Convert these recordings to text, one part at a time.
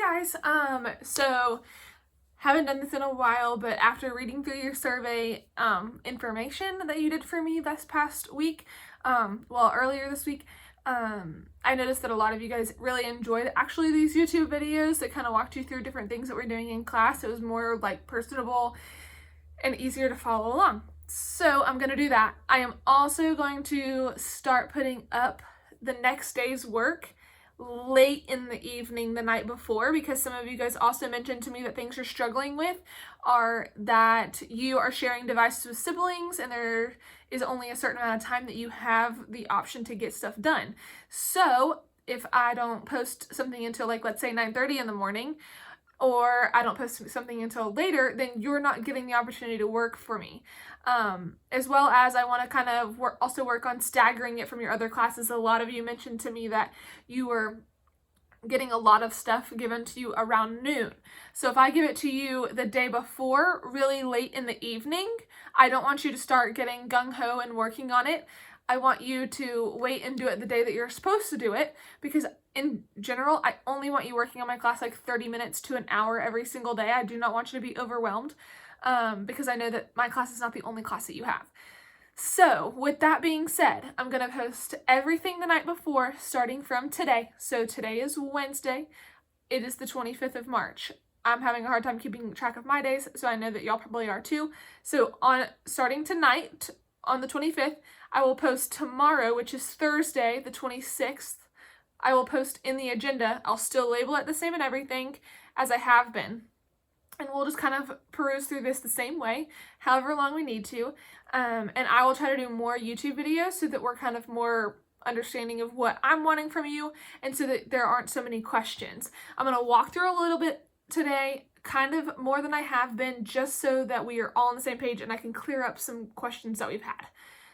guys. So haven't done this in a while, but after reading through your survey information that you did for me this past week, earlier this week, I noticed that a lot of you guys really enjoyed actually these YouTube videos that kind of walked you through different things that we're doing in class. It was more like personable and easier to follow along. So I'm going to do that. I am also going to start putting up the next day's work late in the evening the night before, because some of you guys also mentioned to me that things you're struggling with are that you are sharing devices with siblings and there is only a certain amount of time that you have the option to get stuff done. So if I don't post something until let's say 9:30 in the morning, or I don't post something until later, then you're not getting the opportunity to work for me. As well as I want to kind of also work on staggering it from your other classes. A lot of you mentioned to me that you were getting a lot of stuff given to you around noon. So if I give it to you the day before, really late in the evening, I don't want you to start getting gung-ho and working on it. I want you to wait and do it the day that you're supposed to do it, because in general, I only want you working on my class 30 minutes to an hour every single day. I do not want you to be overwhelmed because I know that my class is not the only class that you have. So with that being said, I'm going to post everything the night before starting from today. So today is Wednesday. It is the 25th of March. I'm having a hard time keeping track of my days, so I know that y'all probably are too. So starting tonight on the 25th, I will post tomorrow, which is Thursday, the 26th. I will post in the agenda. I'll still label it the same and everything as I have been. And we'll just kind of peruse through this the same way, however long we need to. And I will try to do more YouTube videos so that we're kind of more understanding of what I'm wanting from you, and so that there aren't so many questions. I'm going to walk through a little bit today, kind of more than I have been, just so that we are all on the same page and I can clear up some questions that we've had.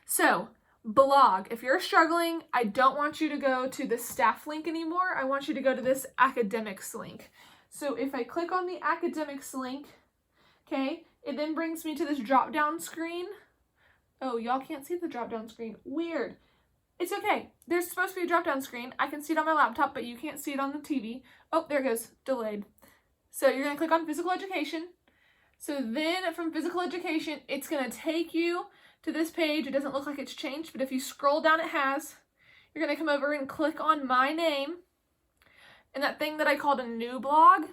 So, blog. If you're struggling, I don't want you to go to the staff link anymore. I want you to go to this academics link. So if I click on the academics link, okay, it then brings me to this drop-down screen. Oh, y'all can't see the drop-down screen. Weird. It's okay. There's supposed to be a drop-down screen. I can see it on my laptop, but you can't see it on the TV. Oh, there it goes. Delayed. So you're going to click on physical education. So then from physical education, it's going to take you to this page. It doesn't look like it's changed, but if you scroll down, it has. You're going to come over and click on my name. And that thing that I called a new blog,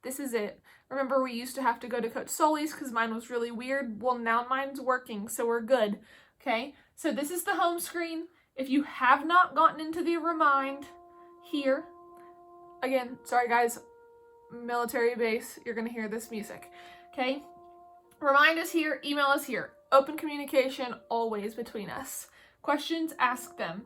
this is it. Remember, we used to have to go to Coach Sully's because mine was really weird. Well, now mine's working, so we're good. Okay, so this is the home screen. If you have not gotten into the Remind here, again, sorry guys, military base, you're going to hear this music. Okay, Remind is here, email is here. Open communication always between us. Questions, ask them.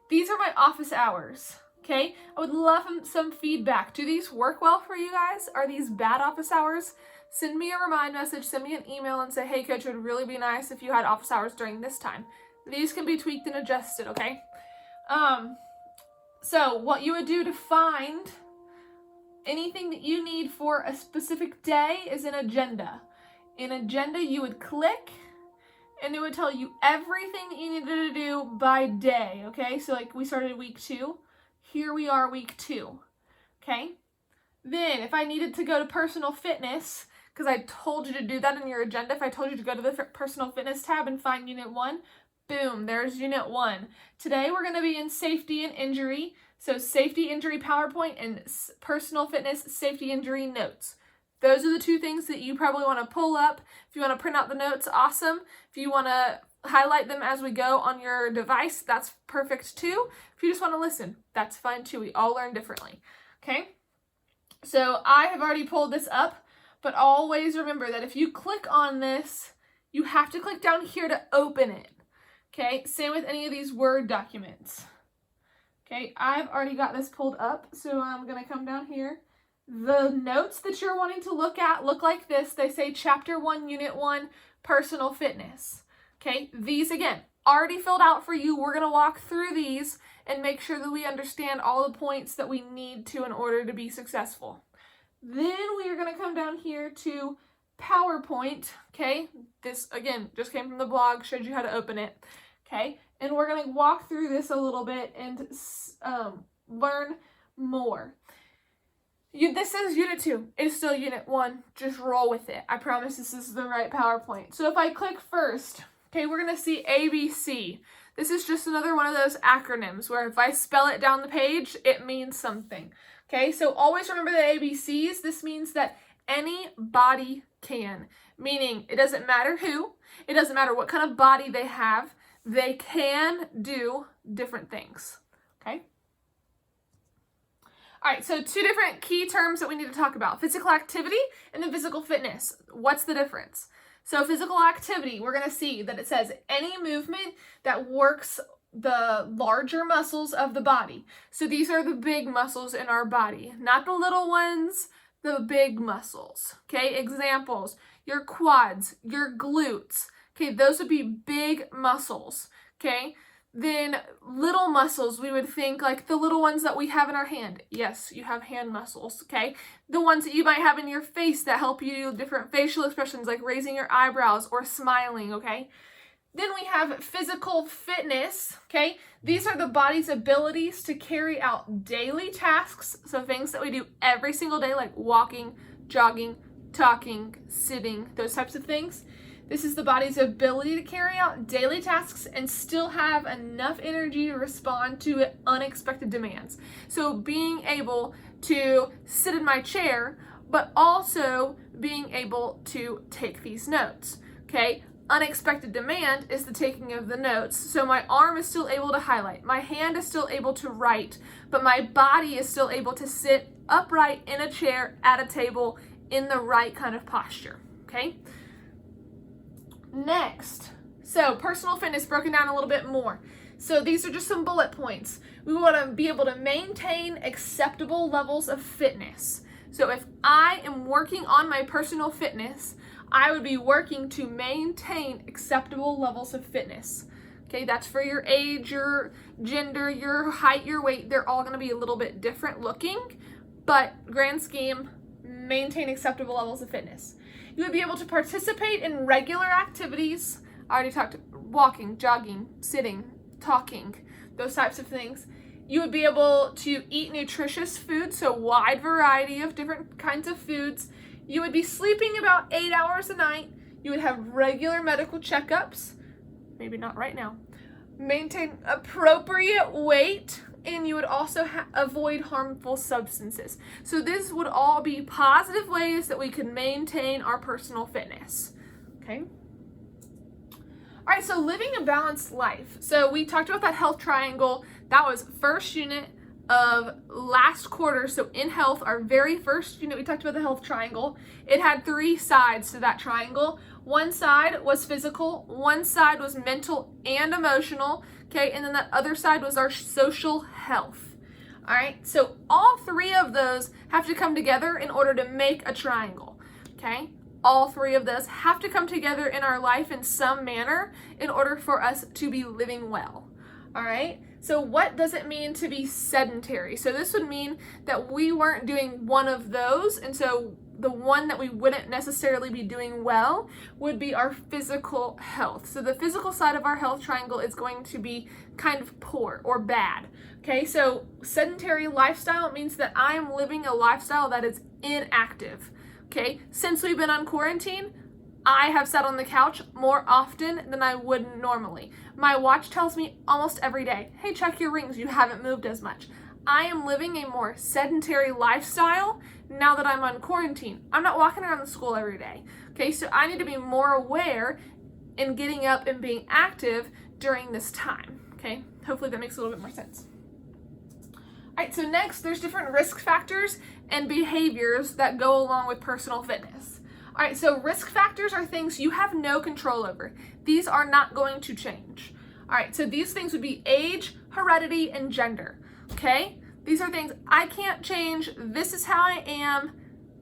These are my office hours. Okay, I would love some feedback. Do these work well for you guys? Are these bad office hours? Send me a Remind message, send me an email and say, hey coach, it would really be nice if you had office hours during this time. These can be tweaked and adjusted, okay? So what you would do to find anything that you need for a specific day is an agenda. In agenda, you would click and it would tell you everything that you needed to do by day, okay? So we started week 2. Here we are, week 2, okay? Then, if I needed to go to personal fitness, because I told you to do that in your agenda, if I told you to go to the personal fitness tab and find unit 1, boom, there's unit 1. Today, we're going to be in safety and injury. So, safety, injury, PowerPoint, and personal fitness, safety, injury, notes. Those are the 2 things that you probably want to pull up. If you want to print out the notes, awesome. If you want to highlight them as we go on your device, that's perfect too. If you just want to listen, that's fine too. We all learn differently. Okay, so I have already pulled this up, but always remember that if you click on this, you have to click down here to open it. Okay, same with any of these Word documents. Okay, I've already got this pulled up, so I'm going to come down here. The notes that you're wanting to look at look like this. They say Chapter 1, Unit 1, Personal Fitness. Okay, these again, already filled out for you. We're going to walk through these and make sure that we understand all the points that we need to in order to be successful. Then we are going to come down here to PowerPoint. Okay, this again just came from the blog, showed you how to open it. Okay, and we're going to walk through this a little bit and learn more. This is unit 2. It's still unit 1. Just roll with it. I promise this is the right PowerPoint. So if I click first, okay, we're going to see ABC. This is just another one of those acronyms where if I spell it down the page, it means something. Okay, so always remember the ABCs. This means that any body can, meaning it doesn't matter who, it doesn't matter what kind of body they have, they can do different things. Okay? All right, so 2 different key terms that we need to talk about: physical activity and then physical fitness. What's the difference? So physical activity, we're going to see that it says any movement that works the larger muscles of the body. So these are the big muscles in our body, not the little ones, the big muscles. Okay, examples: your quads, your glutes. Okay, those would be big muscles. Okay, then little muscles, we would think like the little ones that we have in our hand. Yes, you have hand muscles, okay? The ones that you might have in your face that help you do different facial expressions like raising your eyebrows or smiling, okay? Then we have physical fitness, okay? These are the body's abilities to carry out daily tasks, so things that we do every single day like walking, jogging, talking, sitting, those types of things. This is the body's ability to carry out daily tasks and still have enough energy to respond to unexpected demands. So being able to sit in my chair, but also being able to take these notes, okay? Unexpected demand is the taking of the notes. So my arm is still able to highlight, my hand is still able to write, but my body is still able to sit upright in a chair at a table in the right kind of posture, okay? Next, so personal fitness broken down a little bit more. So these are just some bullet points. We want to be able to maintain acceptable levels of fitness. So if I am working on my personal fitness, I would be working to maintain acceptable levels of fitness. Okay, that's for your age, your gender, your height, your weight. They're all going to be a little bit different looking, but grand scheme, maintain acceptable levels of fitness. You would be able to participate in regular activities. I already talked walking, jogging, sitting, talking, those types of things. You would be able to eat nutritious food, so wide variety of different kinds of foods. You would be sleeping about 8 hours a night. You would have regular medical checkups, maybe not right now. Maintain appropriate weight, and you would also avoid harmful substances. So this would all be positive ways that we can maintain our personal fitness. Okay. All right, so living a balanced life. So we talked about that health triangle. That was first unit of last quarter. So in health, our very first unit, we talked about the health triangle. It had 3 sides to that triangle. One side was physical, one side was mental and emotional, okay, and then that other side was our social health. All right, so all 3 of those have to come together in order to make a triangle, okay? All 3 of those have to come together in our life in some manner in order for us to be living well, all right? So what does it mean to be sedentary? So this would mean that we weren't doing one of those, and so the one that we wouldn't necessarily be doing well would be our physical health. So the physical side of our health triangle is going to be kind of poor or bad. Okay, so sedentary lifestyle means that I am living a lifestyle that is inactive. Okay, since we've been on quarantine, I have sat on the couch more often than I would normally. My watch tells me almost every day, hey, check your rings, you haven't moved as much. I am living a more sedentary lifestyle now that I'm on quarantine. I'm not walking around the school every day. Okay, so I need to be more aware in getting up and being active during this time. Okay, hopefully that makes a little bit more sense. All right, so next, there's different risk factors and behaviors that go along with personal fitness. All right, so risk factors are things you have no control over. These are not going to change. All right, so these things would be age, heredity, and gender. Okay, these are things I can't change. This is how I am.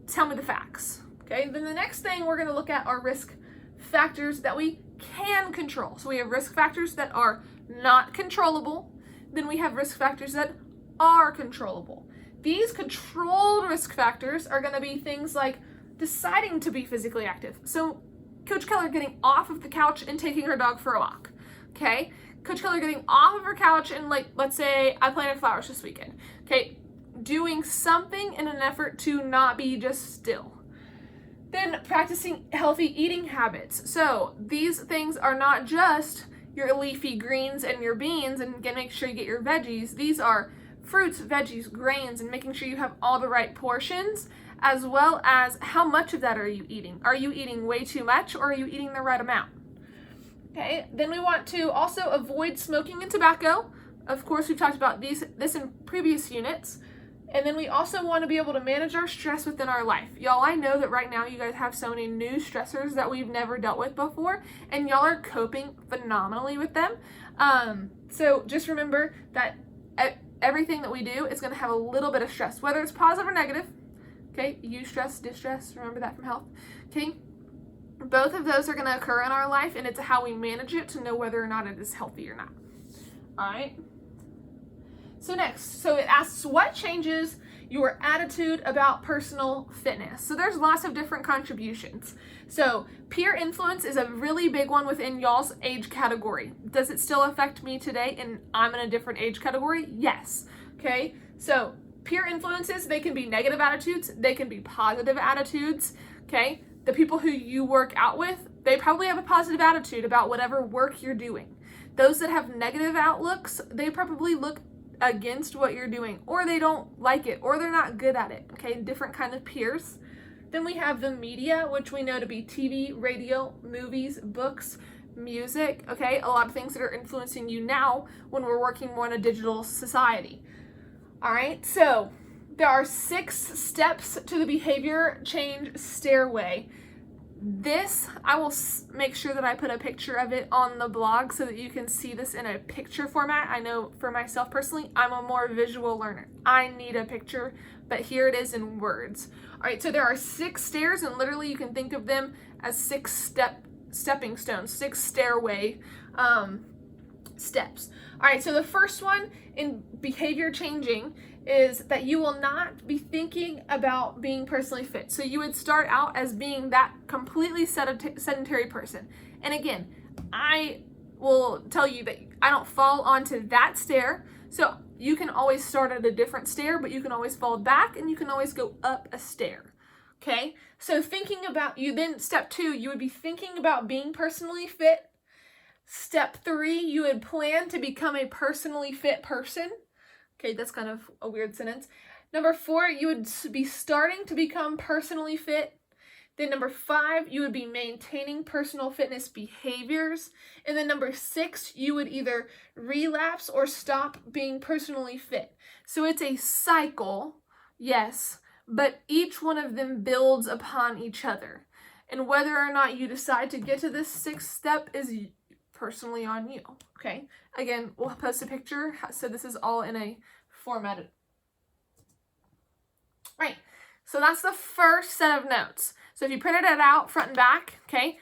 Tell me the facts. Okay, then the next thing we're going to look at are risk factors that we can control. So we have risk factors that are not controllable. Then we have risk factors that are controllable. These controlled risk factors are going to be things like deciding to be physically active. So Coach Keller getting off of the couch and taking her dog for a walk. Okay, Coach Keller getting off of her couch and, like, let's say I planted flowers this weekend. Okay, doing something in an effort to not be just still. Then practicing healthy eating habits. So these things are not just your leafy greens and your beans, and again, make sure you get your veggies. These are fruits, veggies, grains, and making sure you have all the right portions, as well as how much of that are you eating? Are you eating way too much, or are you eating the right amount? Okay, then we want to also avoid smoking and tobacco. Of course, we've talked about this in previous units. And then we also want to be able to manage our stress within our life. Y'all, I know that right now you guys have so many new stressors that we've never dealt with before, and y'all are coping phenomenally with them. So just remember that everything that we do is going to have a little bit of stress, whether it's positive or negative. Okay, eustress, distress, remember that from health. Okay, both of those are going to occur in our life, and it's how we manage it to know whether or not it is healthy or not. All right. So next, so it asks what changes your attitude about personal fitness. So there's lots of different contributions. So peer influence is a really big one within y'all's age category. Does it still affect me today and I'm in a different age category? Yes. Okay. So peer influences, they can be negative attitudes. They can be positive attitudes. Okay. The people who you work out with, they probably have a positive attitude about whatever work you're doing. Those that have negative outlooks, they probably look against what you're doing, or they don't like it, or they're not good at it. Okay, different kind of peers. Then we have the media, which we know to be TV, radio, movies, books, music. Okay, a lot of things that are influencing you now when we're working more in a digital society. All right, so there are 6 steps to the behavior change stairway. This, I will make sure that I put a picture of it on the blog so that you can see this in a picture format. I know for myself personally, I'm a more visual learner. I need a picture, but here it is in words. All right, so there are 6 stairs, and literally you can think of them as 6 stepping stones, 6 stairway steps. All right, so the first one in behavior changing is that you will not be thinking about being personally fit. So you would start out as being that completely sedentary person. And again, I will tell you that I don't fall onto that stair. So you can always start at a different stair, but you can always fall back and you can always go up a stair. Okay, so thinking about you, then step 2, you would be thinking about being personally fit. Step 3, you would plan to become a personally fit person. Okay, that's kind of a weird sentence. Number 4, you would be starting to become personally fit. Then number 5, you would be maintaining personal fitness behaviors. And then number 6, you would either relapse or stop being personally fit. So it's a cycle, yes, but each one of them builds upon each other. And whether or not you decide to get to this 6th step is personally on you. Okay, again, we'll post a picture, so this is all in a formatted. Right, so that's the first set of notes. So if you printed it out front and back, okay,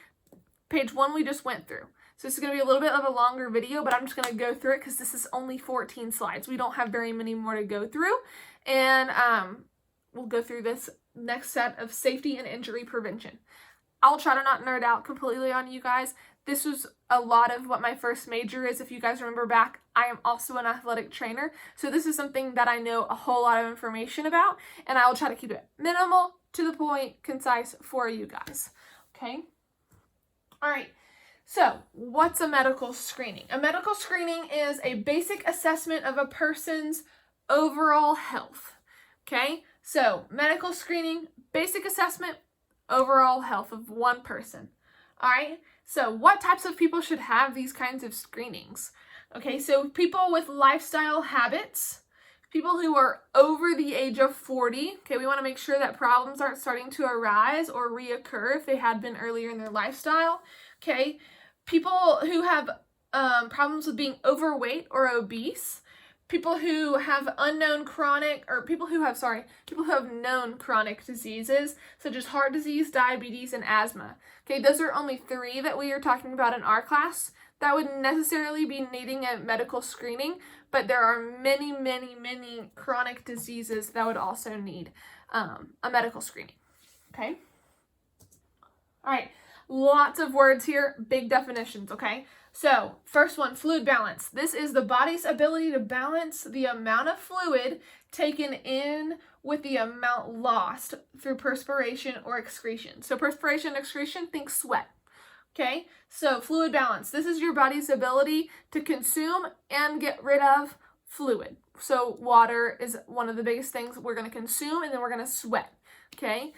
page 1 we just went through. So this is going to be a little bit of a longer video, but I'm just going to go through it because this is only 14 slides. We don't have very many more to go through, and we'll go through this next set of safety and injury prevention. I'll try to not nerd out completely on you guys. This was a lot of what my first major is. If you guys remember back, I am also an athletic trainer. So this is something that I know a whole lot of information about, and I will try to keep it minimal, to the point, concise for you guys. Okay? All right. So what's a medical screening? A medical screening is a basic assessment of a person's overall health. Okay? So medical screening, basic assessment, overall health of one person. All right? So what types of people should have these kinds of screenings? Okay, so people with lifestyle habits, people who are over the age of 40. Okay, we want to make sure that problems aren't starting to arise or reoccur if they had been earlier in their lifestyle. Okay, people who have problems with being overweight or obese. People who have known chronic diseases such as heart disease, diabetes, and asthma. Okay, those are only 3 that we are talking about in our class that would necessarily be needing a medical screening, but there are many, many, many chronic diseases that would also need a medical screening. Okay? All right, lots of words here, big definitions, okay? So first one, fluid balance. This is the body's ability to balance the amount of fluid taken in with the amount lost through perspiration or excretion. So perspiration and excretion, think sweat. Okay, so fluid balance. This is your body's ability to consume and get rid of fluid. So water is one of the biggest things we're going to consume, and then we're going to sweat. Okay,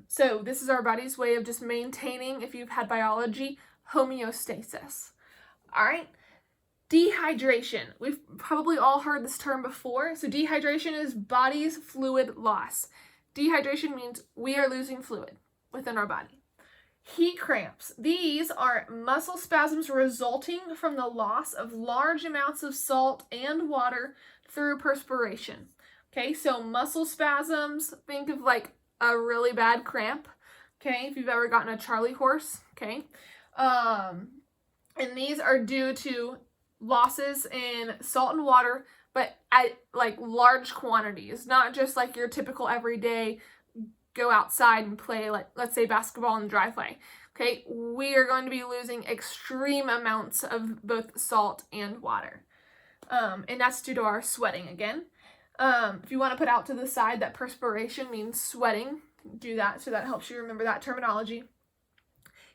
so this is our body's way of just maintaining, if you've had biology, homeostasis. All right, dehydration. We've probably all heard this term before. So dehydration is body's fluid loss. Dehydration means we are losing fluid within our body. Heat cramps. These are muscle spasms resulting from the loss of large amounts of salt and water through perspiration. Okay, so muscle spasms, think of like a really bad cramp. Okay, if you've ever gotten a Charlie horse. Okay, and these are due to losses in salt and water, but at like large quantities, not just like your typical everyday go outside and play, like let's say basketball in the driveway. Okay, we are going to be losing extreme amounts of both salt and water. And that's due to our sweating again. If you want to put out to the side that perspiration means sweating, do that so that helps you remember that terminology.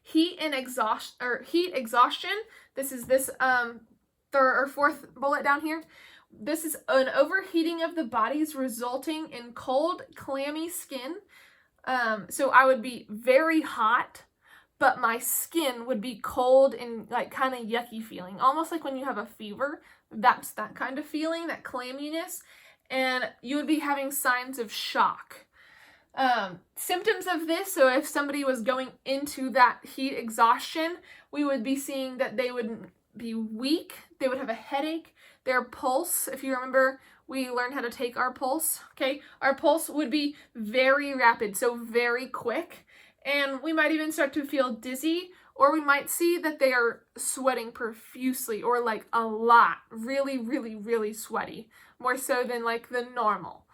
Heat exhaustion. This is this third or fourth bullet down here. This is an overheating of the bodies resulting in cold, clammy skin. So I would be very hot, but my skin would be cold and like kind of yucky feeling, almost like when you have a fever. That's that kind of feeling, that clamminess, and you would be having signs of shock. Symptoms of this, so if somebody was going into that heat exhaustion, we would be seeing that they would be weak, they would have a headache, their pulse, if you remember, we learned how to take our pulse, okay? Our pulse would be very rapid, so very quick, and we might even start to feel dizzy, or we might see that they are sweating profusely, or like a lot, really, really, really sweaty, more so than like the normal.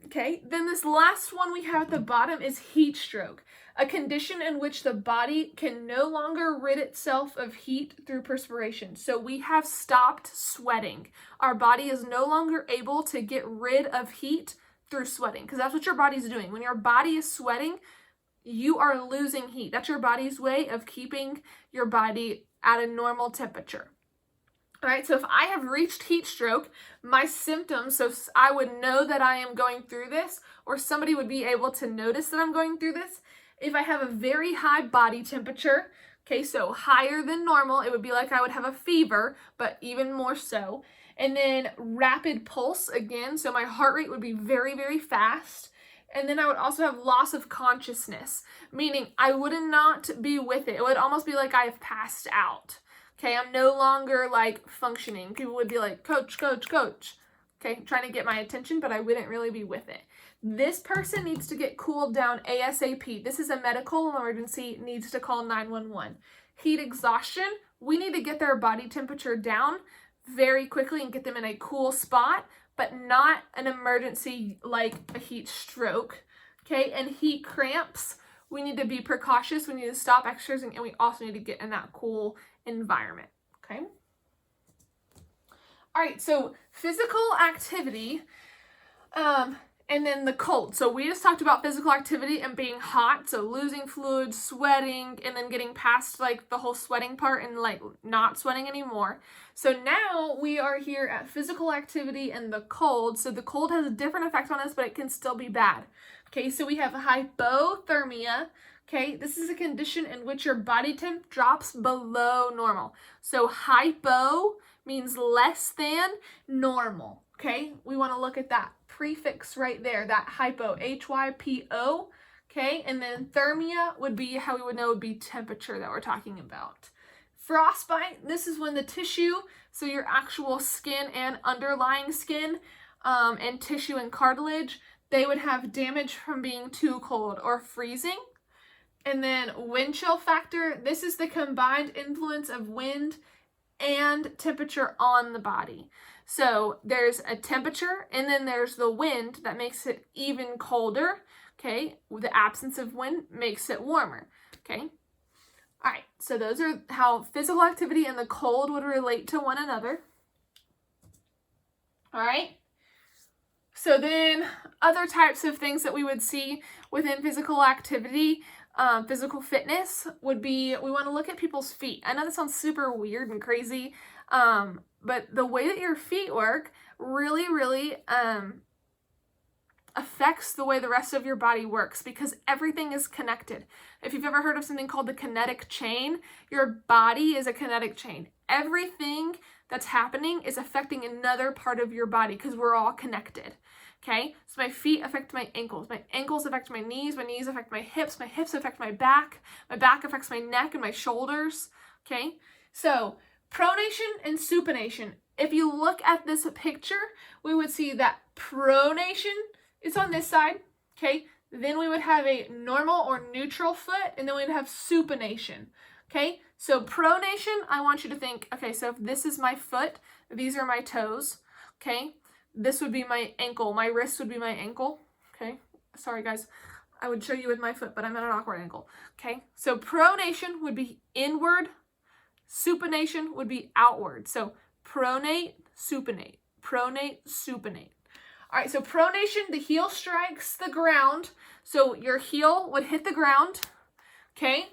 Okay, then this last one we have at the bottom is heat stroke, a condition in which the body can no longer rid itself of heat through perspiration. So we have stopped sweating. Our body is no longer able to get rid of heat through sweating, because that's what your body's doing. When your body is sweating, you are losing heat. That's your body's way of keeping your body at a normal temperature. All right, so if I have reached heat stroke, my symptoms, so I would know that I am going through this, or somebody would be able to notice that I'm going through this. If I have a very high body temperature, okay, so higher than normal, it would be like I would have a fever, but even more so. And then rapid pulse again, so my heart rate would be very, very fast. And then I would also have loss of consciousness, meaning I would not be with it. It would almost be like I have passed out. Okay, I'm no longer like functioning. People would be like, coach, coach, coach. Okay, trying to get my attention, but I wouldn't really be with it. This person needs to get cooled down ASAP. This is a medical emergency, needs to call 911. Heat exhaustion, we need to get their body temperature down very quickly and get them in a cool spot, but not an emergency like a heat stroke. Okay, and heat cramps, we need to be precautious. We need to stop exercising, and we also need to get in that cool environment. Okay. All right, so physical activity, and then the cold. So we just talked about physical activity and being hot, so losing fluid, sweating, and then getting past like the whole sweating part and like not sweating anymore. So now we are here at physical activity and the cold. So the cold has a different effect on us, but it can still be bad. Okay, so we have hypothermia. Okay, this is a condition in which your body temp drops below normal. So hypo means less than normal. Okay, we want to look at that prefix right there, that hypo, H-Y-P-O. Okay, and then thermia would be how we would know would be temperature that we're talking about. Frostbite, this is when the tissue, so your actual skin and underlying skin and tissue and cartilage, they would have damage from being too cold or freezing. And then wind chill factor, this is the combined influence of wind and temperature on the body. So there's a temperature and then there's the wind that makes it even colder. Okay, the absence of wind makes it warmer. Okay, All right, so those are how physical activity and the cold would relate to one another. All right. So then other types of things that we would see within physical activity, physical fitness would be, we want to look at people's feet. I know that sounds super weird and crazy, but the way that your feet work really affects the way the rest of your body works, because everything is connected. If you've ever heard of something called the kinetic chain, your body is a kinetic chain. Everything that's happening is affecting another part of your body because we're all connected. Okay, so my feet affect my ankles affect my knees affect my hips affect my back affects my neck and my shoulders. Okay, so pronation and supination. If you look at this picture, we would see that pronation is on this side. Okay, then we would have a normal or neutral foot, and then we'd have supination. Okay, so pronation, I want you to think, okay, so if this is my foot, these are my toes. Okay, this would be my ankle. My wrist would be my ankle. Okay, sorry guys. I would show you with my foot, but I'm at an awkward angle. Okay, so pronation would be inward. Supination would be outward. So pronate, supinate. Pronate, supinate. All right, so pronation, the heel strikes the ground. So your heel would hit the ground. Okay,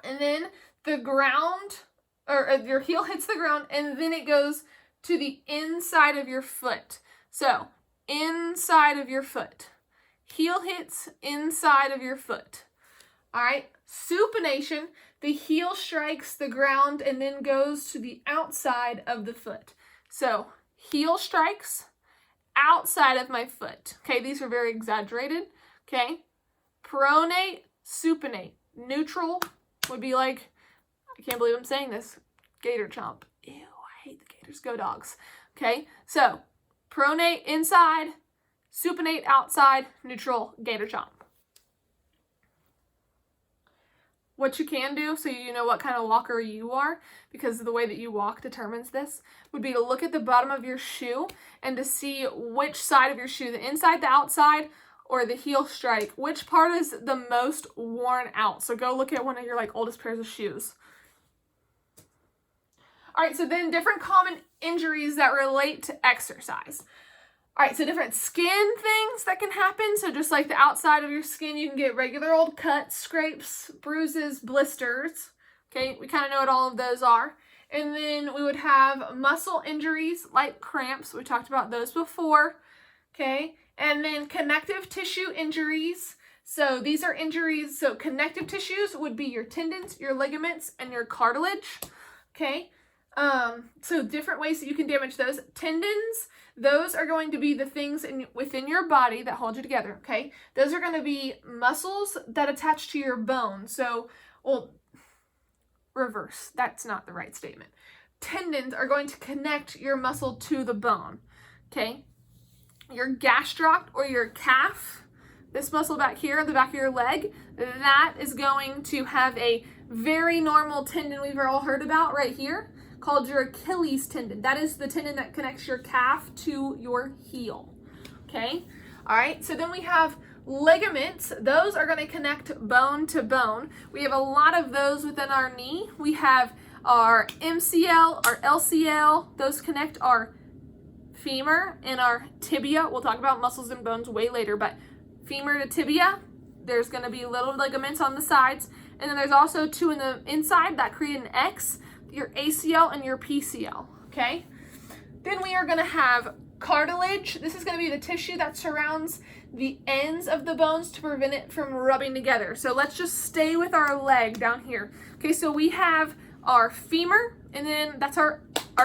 and then the ground, or your heel hits the ground, and then it goes to the inside of your foot. So inside of your foot. Heel hits inside of your foot. All right, supination, the heel strikes the ground and then goes to the outside of the foot. So heel strikes outside of my foot. Okay, these are very exaggerated. Okay, pronate, supinate. Neutral would be like, I can't believe I'm saying this, gator chomp. Ew, I hate the gators. Go dogs. Okay, so pronate inside, supinate outside, neutral, gator chomp. What you can do, so you know what kind of walker you are, because the way that you walk determines this, would be to look at the bottom of your shoe and to see which side of your shoe, the inside, the outside, or the heel strike, which part is the most worn out. So go look at one of your oldest pairs of shoes. All right, so then different common injuries that relate to exercise. All right, so different skin things that can happen. So just like the outside of your skin, you can get regular old cuts, scrapes, bruises, blisters. Okay, we kind of know what all of those are. And then we would have muscle injuries like cramps. We talked about those before. Okay, and then connective tissue injuries. So these are injuries. So connective tissues would be your tendons, your ligaments, and your cartilage. Okay, so different ways that you can damage those. Tendons, those are going to be the things within your body that hold you together, okay? Those are going to be muscles that attach to your bone. So, well, reverse. That's not the right statement. Tendons are going to connect your muscle to the bone, okay? Your gastroc or your calf, this muscle back here, the back of your leg, that is going to have a very normal tendon we've all heard about right here, called your Achilles tendon. That is the tendon that connects your calf to your heel. Okay? All right, so then we have ligaments. Those are going to connect bone to bone. We have a lot of those within our knee. We have our MCL, our LCL. Those connect our femur and our tibia. We'll talk about muscles and bones way later, but femur to tibia, there's going to be little ligaments on the sides. And then there's also two in the inside that create an X, your ACL and your PCL, okay? Then we are going to have cartilage. This is going to be the tissue that surrounds the ends of the bones to prevent it from rubbing together. So let's just stay with our leg down here. Okay, so we have our femur, and then that's our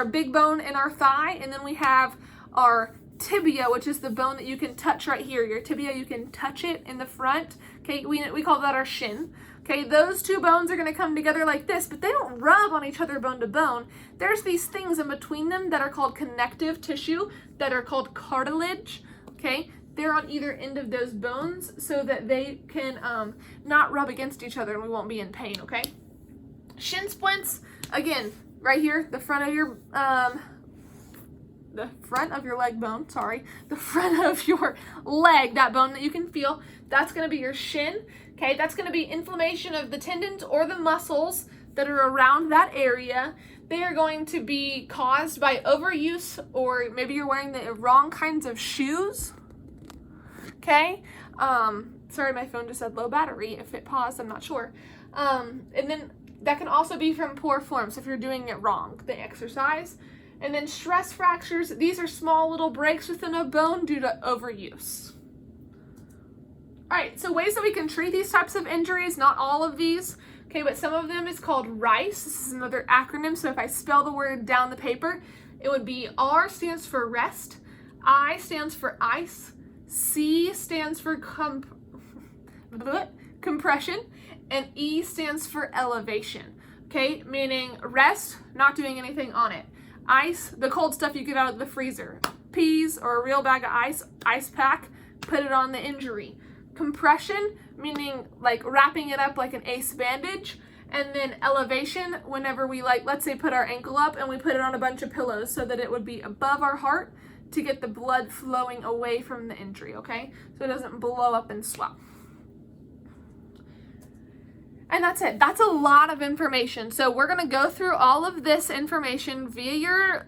big bone in our thigh, and then we have our tibia, which is the bone that you can touch right here. Your tibia, you can touch it in the front. Okay, we call that our shin. Okay, those two bones are going to come together like this, but they don't rub on each other bone to bone. There's these things in between them that are called connective tissue, that are called cartilage. Okay, they're on either end of those bones so that they can not rub against each other and we won't be in pain, okay? Shin splints, again, right here, the front of your leg bone, the front of your leg, that bone that you can feel, that's going to be your shin. Okay, that's going to be inflammation of the tendons or the muscles that are around that area. They are going to be caused by overuse, or maybe you're wearing the wrong kinds of shoes. Okay, sorry, my phone just said low battery. If it paused, I'm not sure. And then that can also be from poor form, so if you're doing it wrong, the exercise. And then stress fractures, these are small little breaks within a bone due to overuse. All right, so ways that we can treat these types of injuries, not all of these, okay, but some of them is called RICE. This is another acronym, so if I spell the word down the paper, it would be R stands for rest, I stands for ice, C stands for compression, and E stands for elevation, okay, meaning rest, not doing anything on it. Ice, the cold stuff you get out of the freezer. Peas or a real bag of ice pack, put it on the injury. Compression, meaning like wrapping it up like an ace bandage. And then elevation, whenever we let's say put our ankle up and we put it on a bunch of pillows so that it would be above our heart to get the blood flowing away from the injury, okay? So it doesn't blow up and swell. And that's it. That's a lot of information. So we're going to go through all of this information via your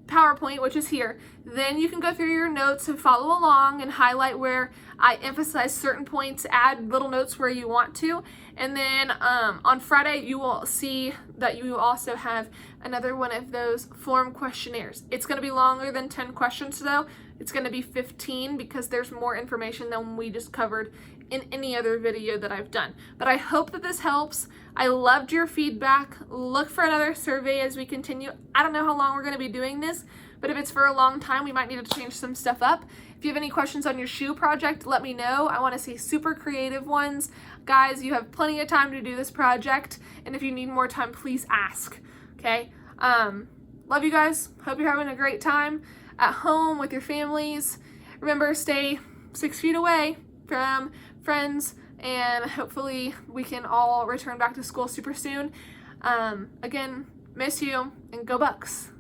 PowerPoint, which is here. Then you can go through your notes and follow along and highlight where I emphasize certain points, add little notes where you want to. And then on Friday, you will see that you also have another one of those form questionnaires. It's going to be longer than 10 questions though. It's going to be 15 because there's more information than we just covered in any other video that I've done. But I hope that this helps. I loved your feedback. Look for another survey as we continue. I don't know how long we're going to be doing this, but if it's for a long time, we might need to change some stuff up. If you have any questions on your shoe project, let me know. I want to see super creative ones. Guys, you have plenty of time to do this project, and if you need more time, please ask, okay? Love you guys. Hope you're having a great time at home with your families. Remember, stay 6 feet away from friends, and hopefully we can all return back to school super soon. Again, miss you, and go Bucks.